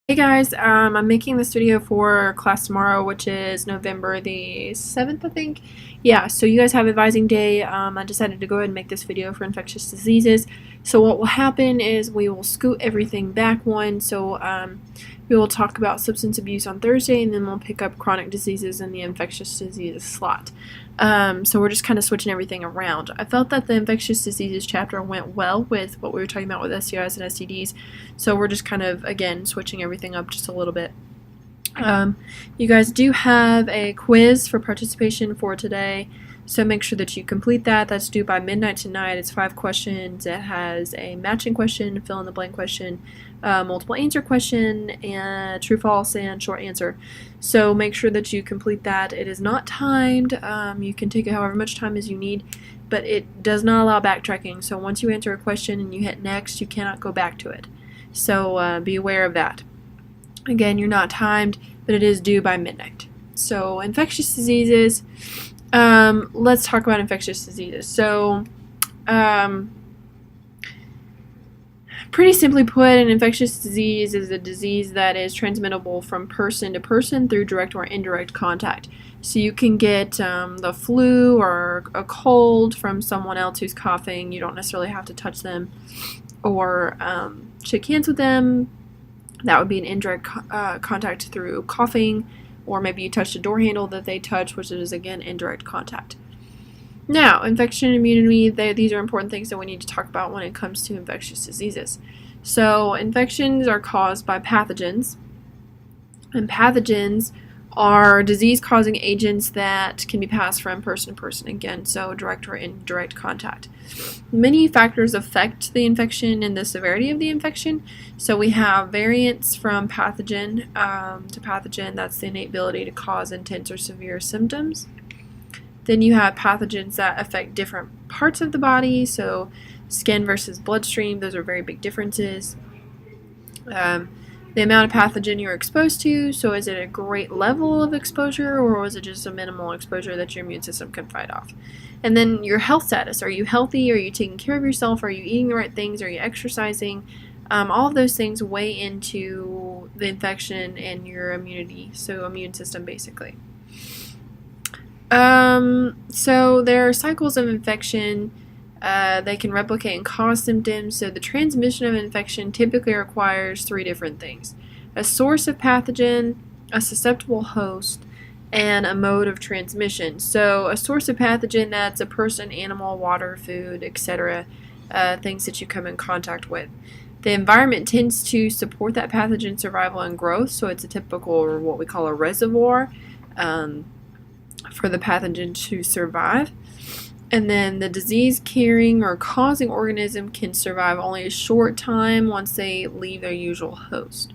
Hey guys, I'm making this video for class tomorrow, which is November the 7th, I think. Yeah, so you guys have advising day. I decided to go ahead and make this video for infectious diseases. So what will happen is we will scoot everything back one. So we will talk about substance abuse on Thursday, and then we'll pick up chronic diseases in the infectious diseases slot. So we're just kind of switching everything around. I felt that the infectious diseases chapter went well with what we were talking about with STIs and STDs. So we're just kind of, again, switching everything up just a little bit. You guys do have a quiz for participation for today, so make sure that you complete that. That's due by midnight tonight. It's 5 questions. It has a matching question, fill in the blank question, multiple answer question, and true false and short answer. So make sure that you complete that. It is not timed. You can take however much time as you need, but it does not allow backtracking. So once you answer a question and you hit next, you cannot go back to it. So be aware of that. Again, you're not timed, but it is due by midnight. So infectious diseases, let's talk about infectious diseases. So pretty simply put, an infectious disease is a disease that is transmittable from person to person through direct or indirect contact. So you can get the flu or a cold from someone else who's coughing. You don't necessarily have to touch them or shake hands with them. That would be an indirect contact through coughing, or maybe you touched a door handle that they touch, which is, again, indirect contact. Now, infection and immunity, these are important things that we need to talk about when it comes to infectious diseases. So infections are caused by pathogens, and pathogens are disease-causing agents that can be passed from person to person, again, so direct or indirect contact. Many factors affect the infection and the severity of the infection. So we have variants from pathogen to pathogen. That's the innate ability to cause intense or severe symptoms. Then you have pathogens that affect different parts of the body, so skin versus bloodstream, those are very big differences. The amount of pathogen you're exposed to, so is it a great level of exposure, or was it just a minimal exposure that your immune system can fight off? And then your health status. Are you healthy? Are you taking care of yourself? Are you eating the right things? Are you exercising? All of those things weigh into the infection and your immunity, so immune system basically. So there are cycles of infection. They can replicate and cause symptoms. So the transmission of infection typically requires 3 different things: a source of pathogen, a susceptible host, and a mode of transmission. So a source of pathogen, that's a person, animal, water, food, etc., things that you come in contact with. The environment tends to support that pathogen survival and growth, so it's a typical, or what we call a reservoir, for the pathogen to survive. And then the disease-carrying or causing organism can survive only a short time once they leave their usual host.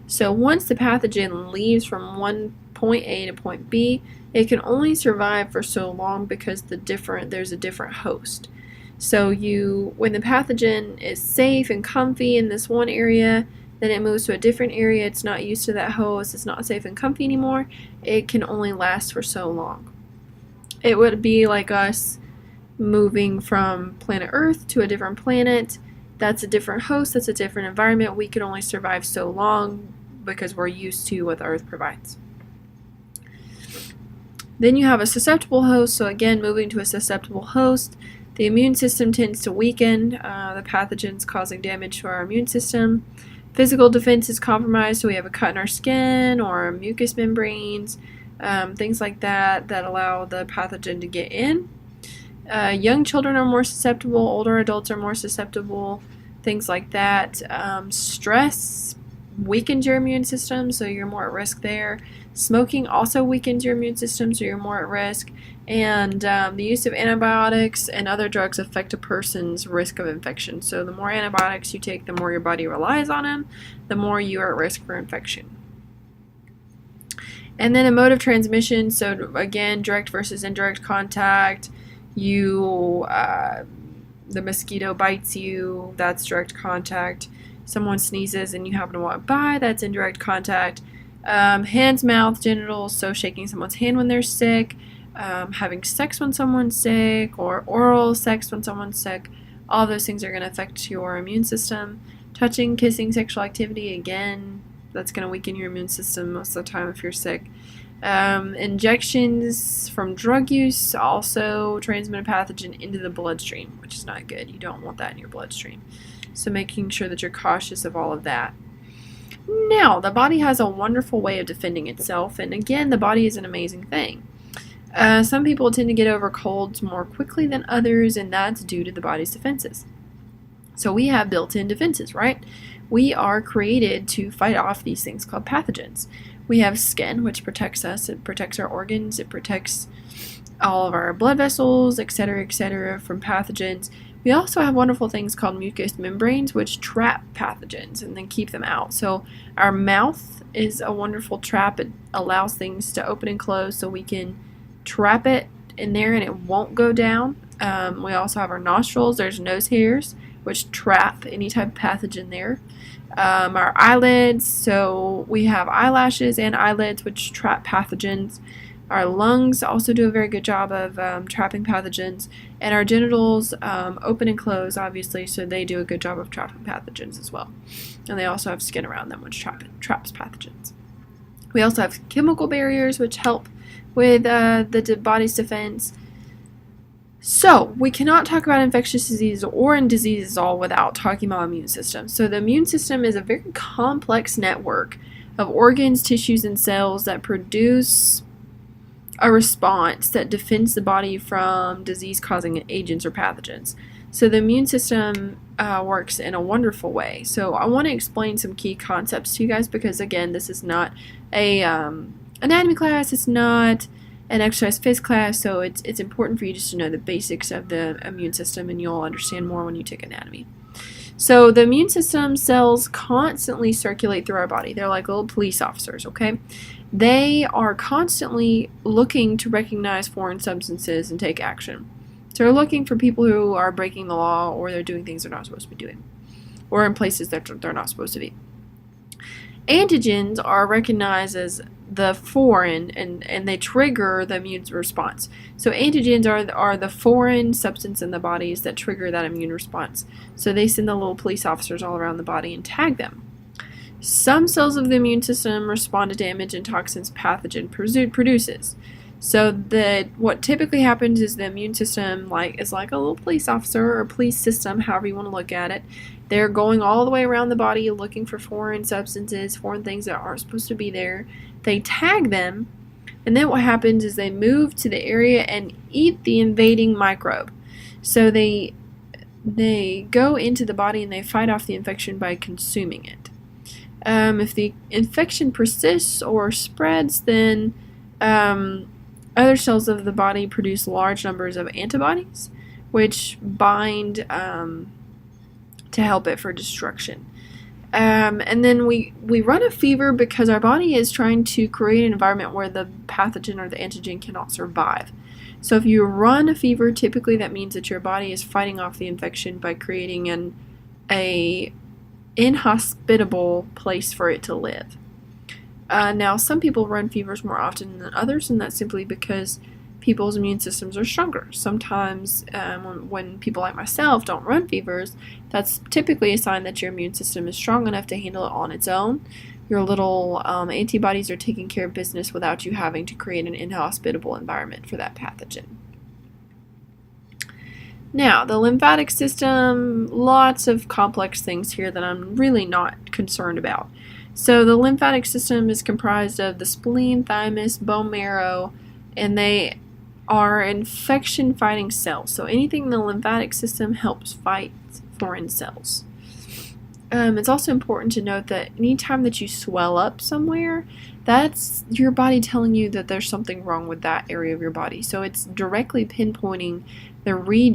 So once the pathogen leaves from one point A to point B, it can only survive for so long because there's a different host. So when the pathogen is safe and comfy in this one area, then it moves to a different area. It's not used to that host. It's not safe and comfy anymore. It can only last for so long. It would be like us moving from planet Earth to a different planet. That's a different host. That's a different environment. We could only survive so long because we're used to what the Earth provides. Then you have a susceptible host. So again, moving to a susceptible host, the immune system tends to weaken. The pathogens causing damage to our immune system. Physical defense is compromised, so we have a cut in our skin or mucous membranes, things like that allow the pathogen to get in. Young children are more susceptible, older adults are more susceptible, things like that. Stress weakens your immune system, so you're more at risk there. Smoking also weakens your immune system, so you're more at risk. And the use of antibiotics and other drugs affect a person's risk of infection. So the more antibiotics you take, the more your body relies on them, the more you are at risk for infection. And then a mode of transmission, so again, direct versus indirect contact. The mosquito bites you, that's direct contact. Someone sneezes and you happen to walk by, that's indirect contact. Hands, mouth, genitals, so shaking someone's hand when they're sick, having sex when someone's sick, or oral sex when someone's sick. All those things are going to affect your immune system. Touching, kissing, sexual activity, again, That's going to weaken your immune system most of the time if you're sick. Injections from drug use also transmit a pathogen into the bloodstream, which is not good. You don't want that in your bloodstream. So making sure that you're cautious of all of that. Now, the body has a wonderful way of defending itself, and again, the body is an amazing thing. Some people tend to get over colds more quickly than others, and that's due to the body's defenses. So we have built-in defenses, right? We are created to fight off these things called pathogens. We have skin, which protects us. It protects our organs. It protects all of our blood vessels, etc., from pathogens. We also have wonderful things called mucous membranes, which trap pathogens and then keep them out. So our mouth is a wonderful trap. It allows things to open and close so we can trap it in there and it won't go down. We also have our nostrils. There's nose hairs, which trap any type of pathogen there. Our eyelids, so we have eyelashes and eyelids, which trap pathogens. Our lungs also do a very good job of trapping pathogens. And our genitals open and close, obviously, so they do a good job of trapping pathogens as well. And they also have skin around them, which traps pathogens. We also have chemical barriers, which help with the body's defense. So, we cannot talk about infectious disease or diseases all without talking about immune system. So, the immune system is a very complex network of organs, tissues, and cells that produce a response that defends the body from disease-causing agents or pathogens. So, the immune system works in a wonderful way. So, I want to explain some key concepts to you guys because, again, this is not a anatomy class. It's not an exercise phys class, so it's important for you just to know the basics of the immune system, and you'll understand more when you take anatomy. So the immune system cells constantly circulate through our body. They're like little police officers, okay? They are constantly looking to recognize foreign substances and take action. So they're looking for people who are breaking the law or they're doing things they're not supposed to be doing, or in places that they're not supposed to be. Antigens are recognized as the foreign and they trigger the immune response. So antigens are the foreign substance in the bodies that trigger that immune response. So they send the little police officers all around the body and tag them. Some cells of the immune system respond to damage and toxins pathogen produces. So what typically happens is the immune system is like a little police officer or police system, however you want to look at it. They're going all the way around the body looking for foreign substances, foreign things that aren't supposed to be there. They tag them, and then what happens is they move to the area and eat the invading microbe. So they go into the body and they fight off the infection by consuming it. If the infection persists or spreads, then other cells of the body produce large numbers of antibodies, which bind to help it for destruction. And then we run a fever because our body is trying to create an environment where the pathogen or the antigen cannot survive. So if you run a fever, typically that means that your body is fighting off the infection by creating an inhospitable place for it to live. Now, some people run fevers more often than others, and that's simply because people's immune systems are stronger. Sometimes when people like myself don't run fevers, that's typically a sign that your immune system is strong enough to handle it on its own. Your little antibodies are taking care of business without you having to create an inhospitable environment for that pathogen. Now, the lymphatic system, lots of complex things here that I'm really not concerned about. So the lymphatic system is comprised of the spleen, thymus, bone marrow, and they are infection-fighting cells. So anything in the lymphatic system helps fight foreign cells. It's also important to note that anytime that you swell up somewhere, that's your body telling you that there's something wrong with that area of your body. So it's directly pinpointing the region